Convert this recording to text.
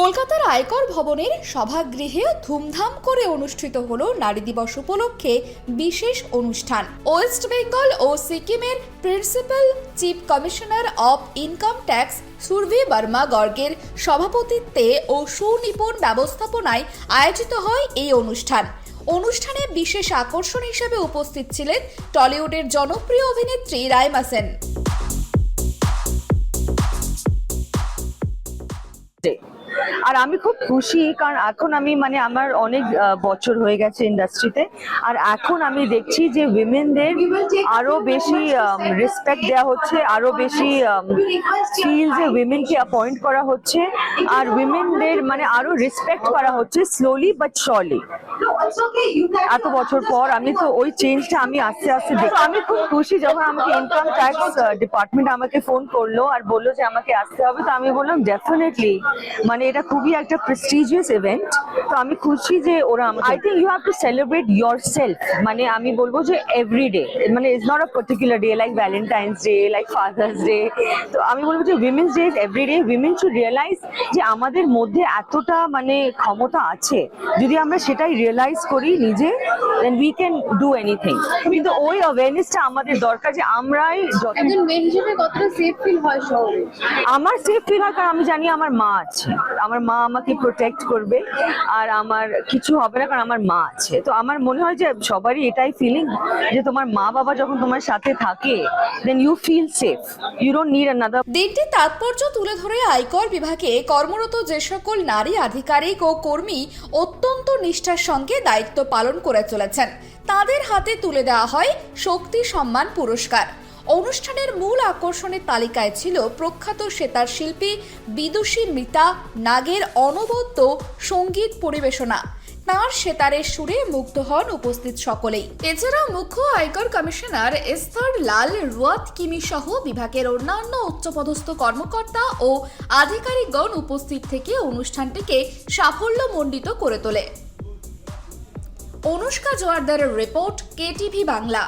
কলকাতার আয়কর ভবনের সভাগৃহে ধুমধাম করে অনুষ্ঠিত হলো নারী দিবস উপলক্ষে বিশেষ অনুষ্ঠান। ওয়েস্ট বেঙ্গল ও সিকিমের principal chief commissioner of income tax Surabhi Barma গর্গের সভাপতিত্বে ও সুনিপুণ ব্যবস্থাপনায় আয়োজিত হয় এই অনুষ্ঠানে বিশেষ আকর্ষণ হিসেবে উপস্থিত ছিলেন টলিউডের জনপ্রিয় অভিনেত্রী রাইমা সেন। আর আমি খুব খুশি, কারণ এখন আমি আমার অনেক বছর হয়ে গেছে ইন্ডাস্ট্রিতে, আর এখন আমি দেখছি যে উইমেনদের আরো বেশি রেসপেক্ট দেওয়া হচ্ছে, আরো বেশি ফিল যে উইমেনকে অ্যাপয়েন্ট করা হচ্ছে, আর উইমেনদের আরো রেসপেক্ট করা হচ্ছে স্লোলি বাট শর্টলি। এত বছর পর আমি তো ওই চেঞ্জটা আমি আস্তে আস্তে দেখি। আমি খুব খুশি যখন আমাকে ইনকাম ট্যাক্স ডিপার্টমেন্ট আমাকে ফোন করলো আর বললো যে আমাকে আসতে হবে, তো আমি বললাম ডেফিনেটলি, এটা খুবই একটা প্রেস্টিজিয়াস ইভেন্ট। তো আমি খুশি যে ওরা I think you have to celebrate yourself. আমি বলবো যে every day, it's not a particular day like Valentine's Day, like Father's Day. তো আমি বলবো যে Women's Day is every day. Women should realise যে আমাদের মধ্যে এতটা ক্ষমতা আছে, যদি আমরা সেটাই রিয়েলাইজ করি নিজে, then we can do anything. কিন্তু ওই অ্যাওয়ারনেসটা আমাদের দরকার যে আমরাই একজন মেয়ে হিসেবে কতটা সেফ ফিল হয় শহরে। আমার সেফ ফিল হয় কারণ আমি জানি আমার মা আছে, আমার মা আমাকে প্রোটেক্ট করবে, আর আমার কিছু হবে না কারণ আমার মা আছে। তো আমার মনে হয় যে সবারই এটাই ফিলিং, যে তোমার মা বাবা যখন তোমার সাথে থাকে, then you feel safe, you don't need another. দিনটির তাৎপর্য তুলে ধরে আয়কর বিভাগে কর্মরত যে সকল নারী আধিকারিক ও কর্মী অত্যন্ত নিষ্ঠার সঙ্গে দায়িত্ব পালন করে চলেছেন, তাদের হাতে তুলে দেওয়া হয় শক্তি সম্মান পুরস্কার। অনুষ্ঠানের মূল আকর্ষণের তালিকায় ছিল প্রখ্যাত সেতার শিল্পী বিদুষী মৃতা নাগের অনবদ্য সঙ্গীত পরিবেশনা। তাঁর সেতারের সুরে মুগ্ধ হন উপস্থিত সকলেই। এছাড়াও মুখ্য আয়কর কমিশনার এস্থার লাল রুয়াত কিমি সহ বিভাগের অন্যান্য উচ্চপদস্থ কর্মকর্তা ও আধিকারিকগণ উপস্থিত থেকে অনুষ্ঠানটিকে সাফল্যমণ্ডিত করে তোলে। অনুষ্কা জোয়ারদারের রিপোর্ট, কেটিভি বাংলা।